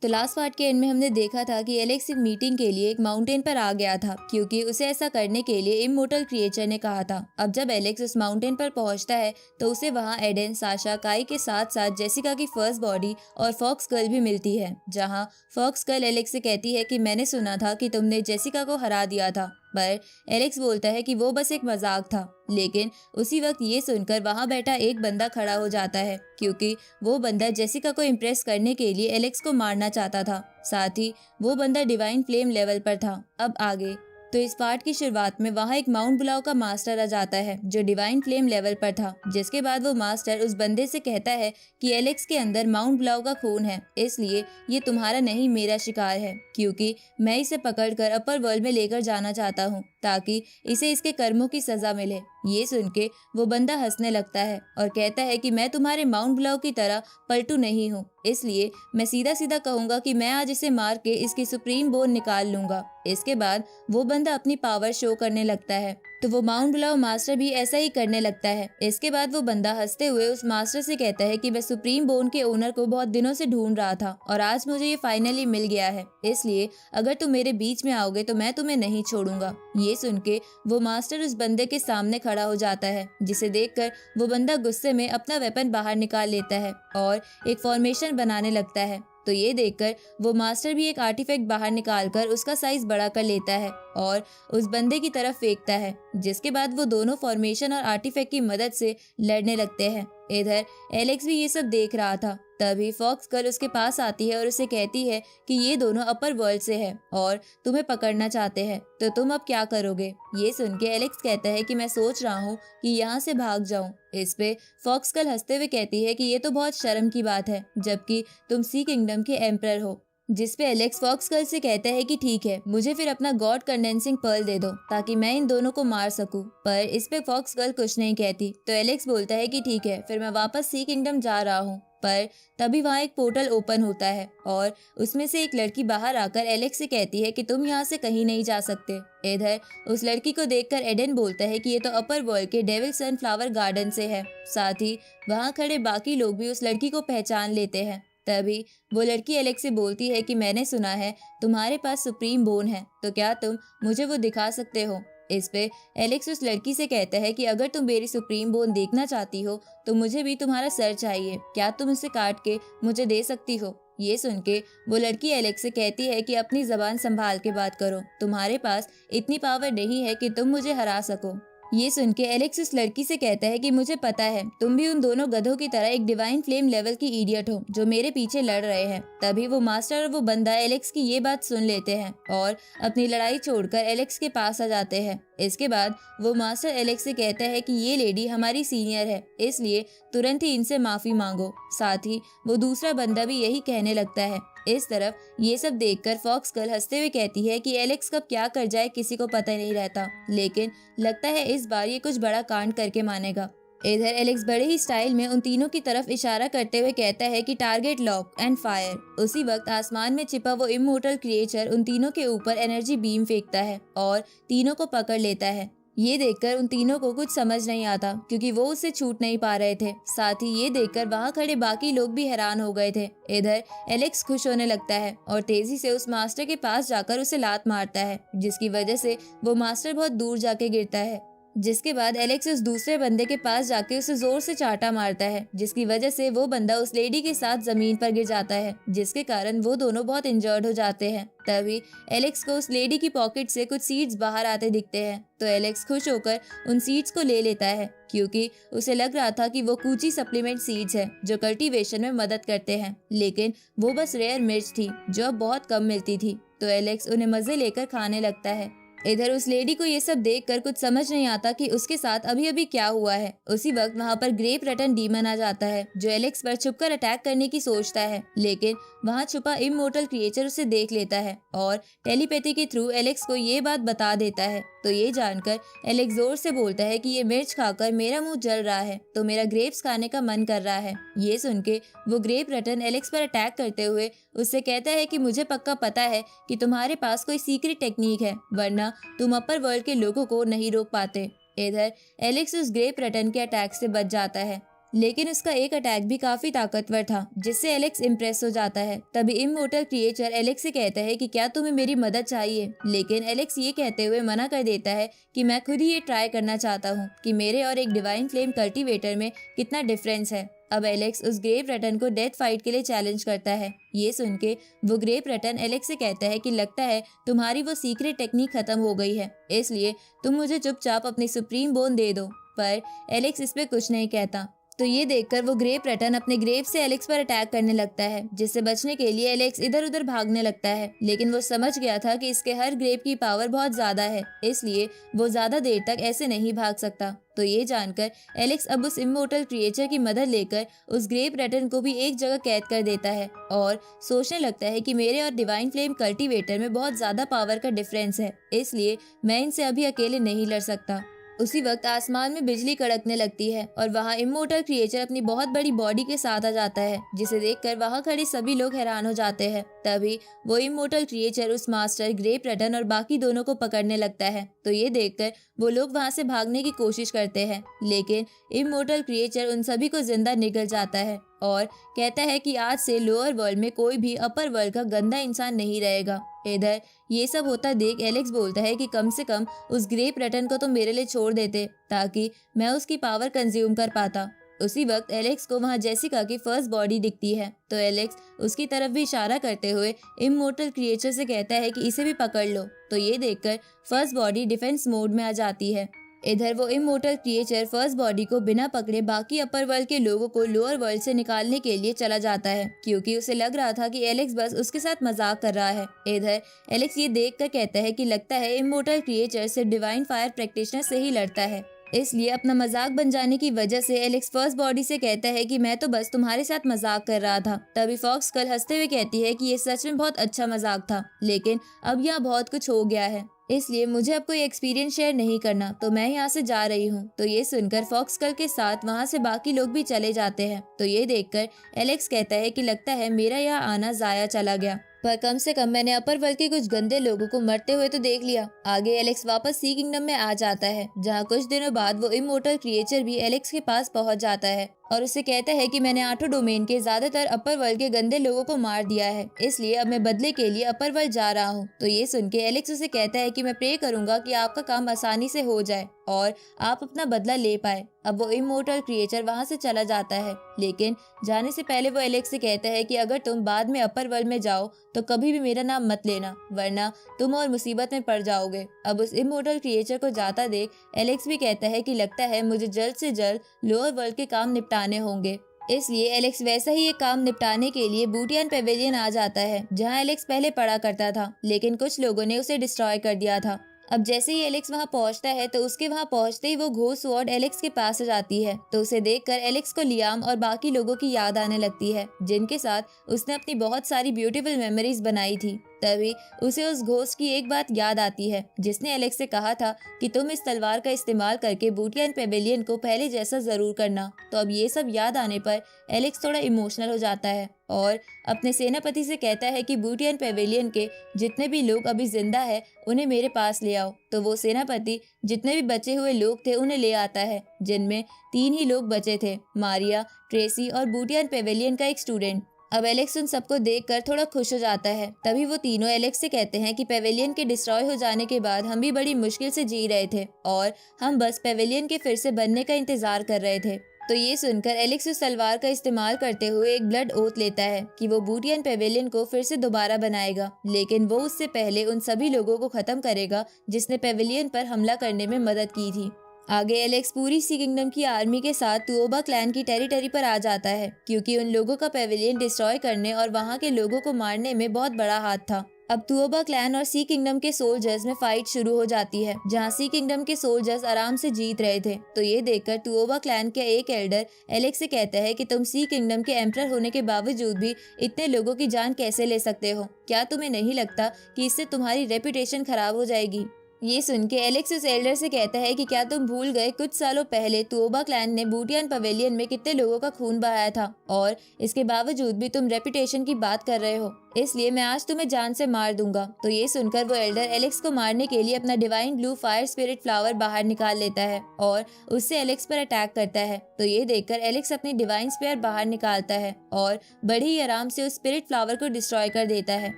तो last part के and में हमने देखा था कि एलेक्स एक मीटिंग के लिए एक माउंटेन पर आ गया था क्योंकि उसे ऐसा करने के लिए इमोर्टल क्रिएचर ने कहा था। अब जब एलेक्स उस माउंटेन पर पहुंचता है तो उसे वहां एडन, साशा, काई के साथ साथ जेसिका की फर्स्ट बॉडी और फॉक्स गर्ल भी मिलती है, जहां फॉक्स गर्ल एलेक्स से कहती है कि मैंने सुना था कि तुमने जेसिका को हरा दिया था, पर एलेक्स बोलता है कि वो बस एक मजाक था। लेकिन उसी वक्त ये सुनकर वहां बैठा एक बंदा खड़ा हो जाता है क्योंकि वो बंदा जेसिका को इम्प्रेस करने के लिए एलेक्स को मारना चाहता था। साथ ही वो बंदा डिवाइन फ्लेम लेवल पर था। अब आगे तो इस पार्ट की शुरुआत में वहाँ एक माउंट बुलाओ का मास्टर आ जाता है जो डिवाइन फ्लेम लेवल पर था, जिसके बाद वो मास्टर उस बंदे से कहता है कि एलेक्स के अंदर माउंट बुलाओ का खून है, इसलिए ये तुम्हारा नहीं मेरा शिकार है, क्योंकि मैं इसे पकड़कर अपर वर्ल्ड में लेकर जाना चाहता हूँ ताकि इसे इसके कर्मों की सजा मिले। ये सुन के वो बंदा हंसने लगता है और कहता है कि मैं तुम्हारे माउंट बुलाओ की तरह पलटू नहीं हूँ, इसलिए मैं सीधा सीधा कहूंगा कि मैं आज इसे मार के इसकी सुप्रीम बोन निकाल लूंगा। इसके बाद वो बंदा अपनी पावर शो करने लगता है, तो वो माउंट बुलाओ मास्टर भी ऐसा ही करने लगता है। इसके बाद वो बंदा हंसते हुए उस मास्टर से कहता है कि मैं सुप्रीम बोन के ओनर को बहुत दिनों से ढूंढ रहा था और आज मुझे ये फाइनली मिल गया है, इसलिए अगर तुम मेरे बीच में आओगे तो मैं तुम्हें नहीं छोड़ूंगा। ये सुन के वो मास्टर उस बंदे के सामने खड़ा हो जाता है, जिसे देखकर वो बंदा गुस्से में अपना वेपन बाहर निकाल लेता है और एक फॉर्मेशन बनाने लगता है। तो ये देखकर वो मास्टर भी एक आर्टिफैक्ट बाहर निकालकर उसका साइज बड़ा कर लेता है और उस बंदे की तरफ फेंकता है, जिसके बाद वो दोनों फॉर्मेशन और आर्टिफैक्ट की मदद से लड़ने लगते हैं। इधर एलेक्स भी ये सब देख रहा था। तभी फॉक्स गर्ल उसके पास आती है और उसे कहती है कि ये दोनों अपर वर्ल्ड से है और तुम्हें पकड़ना चाहते हैं, तो तुम अब क्या करोगे। ये सुन के एलेक्स कहता है कि मैं सोच रहा हूँ कि यहाँ से भाग जाऊँ। इस पे फॉक्स गर्ल हंसते हुए कहती है कि ये तो बहुत शर्म की बात है, जबकि तुम सी किंगडम के एम्परर हो। जिस पे एलेक्स फॉक्स गर्ल से कहता है कि ठीक है, मुझे फिर अपना गॉड कंडेंसिंग पर्ल दे दो ताकि मैं इन दोनों को मार सकूं। पर इस पे फॉक्स गर्ल कुछ नहीं कहती, तो एलेक्स बोलता है कि ठीक है, फिर मैं वापस सी किंगडम जा रहा हूँ। पर तभी वहाँ एक पोर्टल ओपन होता है और उसमें से एक लड़की बाहर आकर एलेक्स से कहती है कि तुम यहाँ से कहीं नहीं जा सकते। इधर उस लड़की को देखकर एडन बोलता है कि ये तो अपर वर्ल्ड के डेविल सनफ्लावर गार्डन से है। साथ ही वहाँ खड़े बाकी लोग भी उस लड़की को पहचान लेते हैं। तभी वो लड़की एलेक्स से बोलती है कि मैंने सुना है तुम्हारे पास सुप्रीम बोन है, तो क्या तुम मुझे वो दिखा सकते हो। इस पे एलेक्स उस लड़की से कहता है कि अगर तुम मेरी सुप्रीम बोन देखना चाहती हो तो मुझे भी तुम्हारा सर चाहिए, क्या तुम इसे काट के मुझे दे सकती हो। ये सुन के वो लड़की एलेक्स से कहती है कि अपनी जबान संभाल के बात करो, तुम्हारे पास इतनी पावर नहीं है कि तुम मुझे हरा सको। ये सुन के एलेक्स उस लड़की से कहता है कि मुझे पता है तुम भी उन दोनों गधों की तरह एक डिवाइन फ्लेम लेवल की इडियट हो जो मेरे पीछे लड़ रहे हैं। तभी वो मास्टर और वो बंदा एलेक्स की ये बात सुन लेते हैं और अपनी लड़ाई छोड़कर एलेक्स के पास आ जाते हैं। इसके बाद वो मास्टर एलेक्स से कहता है कि ये लेडी हमारी सीनियर है, इसलिए तुरंत ही इनसे माफी मांगो। साथ ही वो दूसरा बंदा भी यही कहने लगता है। इस तरफ ये सब देखकर फॉक्स गर्ल हंसते हुए कहती है कि एलेक्स कब क्या कर जाए किसी को पता नहीं रहता, लेकिन लगता है इस बार ये कुछ बड़ा कांड करके मानेगा। इधर एलेक्स बड़े ही स्टाइल में उन तीनों की तरफ इशारा करते हुए कहता है कि टारगेट लॉक एंड फायर। उसी वक्त आसमान में छिपा वो इमोर्टल क्रिएचर उन तीनों के ऊपर एनर्जी बीम फेंकता है और तीनों को पकड़ लेता है। ये देखकर उन तीनों को कुछ समझ नहीं आता क्योंकि वो उससे छूट नहीं पा रहे थे। साथ ही ये देखकर वहाँ खड़े बाकी लोग भी हैरान हो गए थे। इधर एलेक्स खुश होने लगता है और तेजी से उस मास्टर के पास जाकर उसे लात मारता है, जिसकी वजह से वो मास्टर बहुत दूर जाके गिरता है। जिसके बाद एलेक्स उस दूसरे बंदे के पास जाके उसे जोर से चाटा मारता है, जिसकी वजह से वो बंदा उस लेडी के साथ जमीन पर गिर जाता है, जिसके कारण वो दोनों बहुत इंजर्ड हो जाते हैं। तभी एलेक्स को उस लेडी की पॉकेट से कुछ सीड्स बाहर आते दिखते हैं, तो एलेक्स खुश होकर उन सीड्स को ले लेता है क्योंकि उसे लग रहा था कि वो कूची सप्लीमेंट सीड्स है जो कल्टीवेशन में मदद करते हैं, लेकिन वो बस रेयर मिर्च थी जो अब बहुत कम मिलती थी। तो एलेक्स उन्हें मजे लेकर खाने लगता है। इधर उस लेडी को ये सब देखकर कुछ समझ नहीं आता कि उसके साथ अभी अभी क्या हुआ है। उसी वक्त वहाँ पर ग्रेप रटन डीमन आ जाता है जो एलेक्स पर छुपकर अटैक करने की सोचता है, लेकिन वहाँ छुपा इमोर्टल क्रिएचर उसे देख लेता है और टेलीपैथी के थ्रू एलेक्स को ये बात बता देता है। तो ये जानकर एलेक्स जोर से बोलता है कि ये मिर्च खाकर मेरा मुंह जल रहा है, तो मेरा ग्रेप्स खाने का मन कर रहा है। ये सुन के वो ग्रेप रटन एलेक्स पर अटैक करते हुए उससे कहता है कि मुझे पक्का पता है कि तुम्हारे पास कोई सीक्रेट टेक्निक है, वरना तुम अपर वर्ल्ड के लोगों को नहीं रोक पाते। इधर एलेक्स उस ग्रेप रटन के अटैक से बच जाता है, लेकिन उसका एक अटैक भी काफी ताकतवर था, जिससे एलेक्स इम्प्रेस हो जाता है। तभी इमोर्टल क्रिएचर एलेक्स से कहता है कि क्या तुम्हें मेरी मदद चाहिए, लेकिन एलेक्स ये कहते हुए मना कर देता है कि मैं खुद ही ये ट्राई करना चाहता हूँ कि मेरे और एक डिवाइन फ्लेम कल्टीवेटर में कितना डिफरेंस है। अब एलेक्स उस ग्रेव रटन को डेथ फाइट के लिए चैलेंज करता है। ये सुन के वो ग्रेव रटन एलेक्स से कहता है कि लगता है तुम्हारी वो सीक्रेट टेक्निक खत्म हो गई है, इसलिए तुम मुझे चुपचाप अपनी सुप्रीम बोन दे दो। पर एलेक्स इस पे कुछ नहीं कहता। तो ये देखकर वो ग्रेव रटन अपने ग्रेव से एलेक्स पर अटैक करने लगता है, जिससे बचने के लिए एलेक्स इधर उधर भागने लगता है। लेकिन वो समझ गया था कि इसके हर ग्रेव की पावर बहुत ज्यादा है, इसलिए वो ज्यादा देर तक ऐसे नहीं भाग सकता। तो ये जानकर एलेक्स अब उस इमोर्टल क्रिएचर की मदद लेकर उस ग्रेव रटन को भी एक जगह कैद कर देता है और सोचने लगता है कि मेरे और डिवाइन फ्लेम कल्टीवेटर में बहुत ज्यादा पावर का डिफरेंस है, इसलिए मैं इनसे अभी अकेले नहीं लड़ सकता। उसी वक्त आसमान में बिजली कड़कने लगती है और वहाँ इमोर्टल क्रिएचर अपनी बहुत बड़ी बॉडी के साथ आ जाता है, जिसे देखकर वहाँ खड़े सभी लोग हैरान हो जाते हैं। तभी वो इमोर्टल क्रिएचर उस मास्टर ग्रेव रटन और बाकी दोनों को पकड़ने लगता है। तो ये देखकर वो लोग वहाँ से भागने की कोशिश करते हैं, लेकिन इमोर्टल क्रिएचर उन सभी को जिंदा निगल जाता है और कहता है कि आज से लोअर वर्ल्ड में कोई भी अपर वर्ल्ड का गंदा इंसान नहीं रहेगा। इधर ये सब होता देख एलेक्स बोलता है कि कम से कम उस ग्रेव रटन को तो मेरे लिए छोड़ देते, ताकि मैं उसकी पावर कंज्यूम कर पाता। उसी वक्त एलेक्स को वहाँ जेसिका की फर्स्ट बॉडी दिखती है, तो एलेक्स उसकी तरफ भी इशारा करते हुए इमोर्टल क्रिएचर से कहता है कि इसे भी पकड़ लो। तो ये देखकर फर्स्ट बॉडी डिफेंस मोड में आ जाती है। इधर वो इमोर्टल क्रिएचर फर्स्ट बॉडी को बिना पकड़े बाकी अपर वर्ल्ड के लोगों को लोअर वर्ल्ड से निकालने के लिए चला जाता है, क्योंकि उसे लग रहा था कि एलेक्स बस उसके साथ मजाक कर रहा है। इधर एलेक्स ये देखकर कहता है कि लगता है इमोर्टल क्रिएचर सिर्फ डिवाइन फायर प्रैक्टिशनर से ही लड़ता है, इसलिए अपना मजाक बन जाने की वजह से एलेक्स फर्स्ट बॉडी से कहता है कि मैं तो बस तुम्हारे साथ मजाक कर रहा था। तभी फॉक्स कल हंसते हुए कहती है कि ये सच में बहुत अच्छा मजाक था, लेकिन अब यहाँ बहुत कुछ हो गया है, इसलिए मुझे अब कोई एक्सपीरियंस शेयर नहीं करना, तो मैं यहाँ से जा रही हूँ। तो ये सुनकर फॉक्स कल के साथ वहाँ से बाकी लोग भी चले जाते हैं। तो ये देखकर एलेक्स कहता है कि लगता है मेरा यहाँ आना जाया चला गया, पर कम से कम मैंने अपर वर्ल्ड के कुछ गंदे लोगों को मरते हुए तो देख लिया। आगे एलेक्स वापस सी किंगडम में आ जाता है, जहाँ कुछ दिनों बाद वो इमोर्टल क्रिएचर भी एलेक्स के पास पहुँच जाता है और उसे कहता है कि मैंने 8 डोमेन के ज्यादातर अपर वर्ल्ड के गंदे लोगों को मार दिया है, इसलिए अब मैं बदले के लिए अपर वर्ल्ड जा रहा हूँ। तो ये सुन के एलेक्स उसे कहता है कि मैं प्रे करूंगा कि आपका काम आसानी से हो जाए और आप अपना बदला ले पाए। अब वो इमोर्टल क्रिएचर वहाँ से चला जाता है, लेकिन जाने से पहले वो एलेक्स से कहता है कि अगर तुम बाद में अपर वर्ल्ड में जाओ तो कभी भी मेरा नाम मत लेना, वरना तुम और मुसीबत में पड़ जाओगे। अब उस इमोर्टल क्रिएचर को जाता देख एलेक्स भी कहता है कि लगता है मुझे जल्द से जल्द लोअर वर्ल्ड के काम निपटाने होंगे, इसलिए एलेक्स वैसा ही एक काम निपटाने के लिए बूटियन पेवेलियन आ जाता है, जहां एलेक्स पहले पढ़ा करता था, लेकिन कुछ लोगों ने उसे डिस्ट्रॉय कर दिया था। अब जैसे ही एलेक्स वहां पहुंचता है तो उसके वहां पहुंचते ही वो घोस्ट स्वॉर्ड एलेक्स के पास आ जाती है। तो उसे देखकर एलेक्स को लियाम और बाकी लोगों की याद आने लगती है, जिनके साथ उसने अपनी बहुत सारी ब्यूटीफुल मेमोरीज बनाई थी। तभी उसे उस घोस्ट की एक बात याद आती है, जिसने एलेक्स से कहा था कि तुम इस तलवार का इस्तेमाल करके बूटियन पेवेलियन को पहले जैसा जरूर करना। तो अब ये सब याद आने पर एलेक्स थोड़ा इमोशनल हो जाता है और अपने सेनापति से कहता है कि बूटियन पेवेलियन के जितने भी लोग अभी जिंदा है उन्हें मेरे पास ले आओ। तो वो सेनापति जितने भी बचे हुए लोग थे उन्हें ले आता है, जिनमें 3 ही लोग बचे थे, मारिया, ट्रेसी और बूटियन पेवेलियन का एक स्टूडेंट। अब एलेक्स उन सबको देखकर थोड़ा खुश हो जाता है। तभी वो तीनों एलेक्स से कहते हैं कि पेवेलियन के डिस्ट्रॉय हो जाने के बाद हम भी बड़ी मुश्किल से जी रहे थे और हम बस पेवेलियन के फिर से बनने का इंतजार कर रहे थे। तो ये सुनकर एलेक्स उस तलवार का इस्तेमाल करते हुए एक ब्लड ओथ लेता है कि वो बूटियन पेवेलियन को फिर से दोबारा बनाएगा, लेकिन वो उससे पहले उन सभी लोगों को खत्म करेगा जिसने पेवेलियन पर हमला करने में मदद की थी। आगे एलेक्स पूरी सी किंगडम की आर्मी के साथ तुओबा क्लैन की टेरिटरी पर आ जाता है, क्योंकि उन लोगों का पेवेलियन डिस्ट्रॉय करने और वहाँ के लोगों को मारने में बहुत बड़ा हाथ था। अब तुओबा क्लैन और सी किंगडम के सोल्जर्स में फाइट शुरू हो जाती है, जहाँ सी किंगडम के सोल्जर्स आराम से जीत रहे थे। तो ये देखकर तुओबा क्लैन के एक एल्डर एलेक्स से कहता है कि तुम सी किंगडम के एम्परर होने के बावजूद भी इतने लोगों की जान कैसे ले सकते हो? क्या तुम्हें नहीं लगता कि इससे तुम्हारी रेपुटेशन खराब हो जाएगी? ये सुन के एलेक्स उस एल्डर से कहता है कि क्या तुम भूल गए कुछ सालों पहले तुओबा क्लैन ने बूटियन पवेलियन में कितने लोगों का खून बहाया था और इसके बावजूद भी तुम रेपुटेशन की बात कर रहे हो? इसलिए मैं आज तुम्हें जान से मार दूंगा। तो ये सुनकर वो एल्डर एलेक्स को मारने के लिए अपना divine blue fire spirit flower बाहर निकाल लेता है और उससे एलेक्स पर अटैक करता है। तो ये देखकर एलेक्स अपनी डिवाइन स्पेयर बाहर निकालता है और बड़े ही आराम से उस स्पिरिट फ्लावर को डिस्ट्रॉय कर देता है।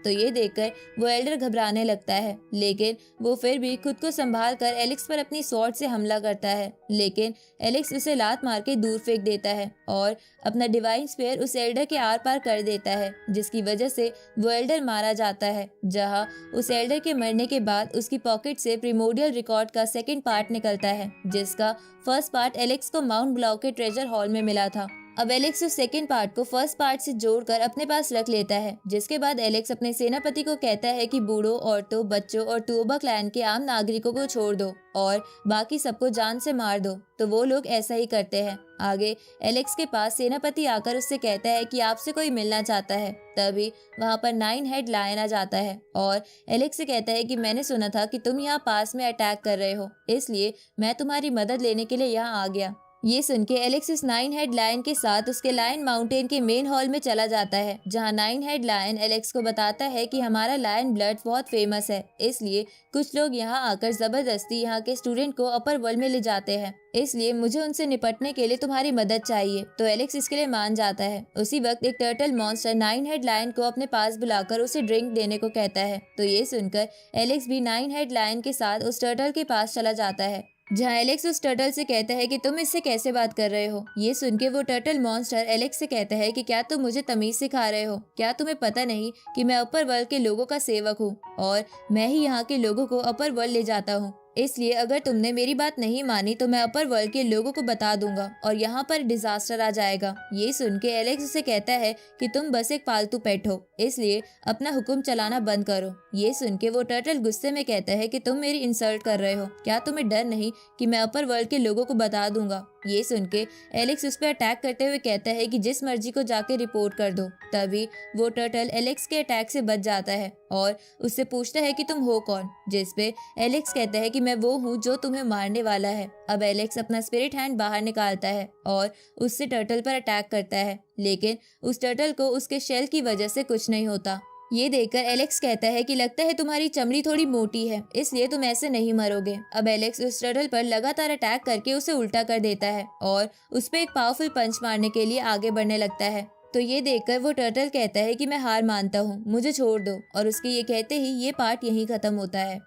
तो ये देखकर वो एल्डर घबराने लगता है, लेकिन वो फिर भी खुद को संभाल कर एलेक्स पर अपनी स्वॉर्ड से हमला करता है, लेकिन एलेक्स उसे लात मार के दूर फेंक देता है और अपना डिवाइन स्पेयर उस एल्डर के आर पार कर देता है, जिसकी वजह से वो एल्डर मारा जाता है। जहां उस एल्डर के मरने के बाद उसकी पॉकेट से प्रिमोडियल रिकॉर्ड का सेकंड पार्ट निकलता है, जिसका फर्स्ट पार्ट एलेक्स को माउंट ब्लॉक के ट्रेजर हॉल में मिला था। अब एलेक्स उस सेकंड पार्ट को फर्स्ट पार्ट से जोड़कर अपने पास रख लेता है, जिसके बाद एलेक्स अपने सेनापति को कहता है कि बूढ़ों, औरतों, बच्चों और टूबा क्लैन के आम नागरिकों को छोड़ दो और बाकी सबको जान से मार दो। तो वो लोग ऐसा ही करते हैं। आगे एलेक्स के पास सेनापति आकर उससे कहता है कि आपसे कोई मिलना चाहता है। तभी वहाँ पर 9 हेड लायन आ जाता है और एलेक्स से कहता है कि मैंने सुना था कि तुम यहाँ पास में अटैक कर रहे हो, इसलिए मैं तुम्हारी मदद लेने के लिए यहाँ आ गया। ये सुन के एलेक्स उस 9 हेड लायन के साथ उसके लायन माउंटेन के मेन हॉल में चला जाता है, जहाँ 9 हेड लायन एलेक्स को बताता है कि हमारा लायन ब्लड बहुत फेमस है, इसलिए कुछ लोग यहाँ आकर जबरदस्ती यहाँ के स्टूडेंट को अपर वर्ल्ड में ले जाते हैं, इसलिए मुझे उनसे निपटने के लिए तुम्हारी मदद चाहिए। तो एलेक्स इसके लिए मान जाता है। उसी वक्त एक टर्टल मॉन्स्टर 9 हेड लायन को अपने पास बुलाकर उसे ड्रिंक देने को कहता है। तो ये सुनकर एलेक्स भी 9 हेड लायन के साथ उस टर्टल के पास चला जाता है, जहाँ एलेक्स उस टर्टल से कहता है कि तुम इससे कैसे बात कर रहे हो। ये सुन के वो टर्टल मॉन्स्टर एलेक्स से कहता है कि क्या तुम मुझे तमीज सिखा रहे हो? क्या तुम्हें पता नहीं कि मैं अपर वर्ल्ड के लोगों का सेवक हूँ और मैं ही यहाँ के लोगों को अपर वर्ल्ड ले जाता हूँ। इसलिए अगर तुमने मेरी बात नहीं मानी तो मैं अपर वर्ल्ड के लोगों को बता दूंगा और यहाँ पर डिजास्टर आ जाएगा। ये सुन के एलेक्स उसे कहता है कि तुम बस एक पालतू पेट हो, इसलिए अपना हुक्म चलाना बंद करो। ये सुन के वो टर्टल गुस्से में कहता है कि तुम मेरी इंसल्ट कर रहे हो, क्या तुम्हें डर नहीं कि मैं अपर वर्ल्ड के लोगों को बता दूंगा। ये सुन के एलेक्स उस पर अटैक करते हुए कहता है कि जिस मर्जी को जाके रिपोर्ट कर दो। तभी वो टर्टल एलेक्स के अटैक से बच जाता है और उससे पूछता है कि तुम हो कौन, जिस पे एलेक्स कहता है कि मैं वो हूँ जो तुम्हें मारने वाला है। अब एलेक्स अपना स्पिरिट हैंड बाहर निकालता है और उससे टर्टल पर अटैक करता है, लेकिन उस टर्टल को उसके शेल की वजह से कुछ नहीं होता। ये देखकर एलेक्स कहता है कि लगता है तुम्हारी चमड़ी थोड़ी मोटी है, इसलिए तुम ऐसे नहीं मरोगे। अब एलेक्स उस टर्टल पर लगातार अटैक करके उसे उल्टा कर देता है और उस पर एक पावरफुल पंच मारने के लिए आगे बढ़ने लगता है। तो ये देखकर वो टर्टल कहता है कि मैं हार मानता हूँ, मुझे छोड़ दो। और उसके ये कहते ही ये पार्ट यहीं खत्म होता है।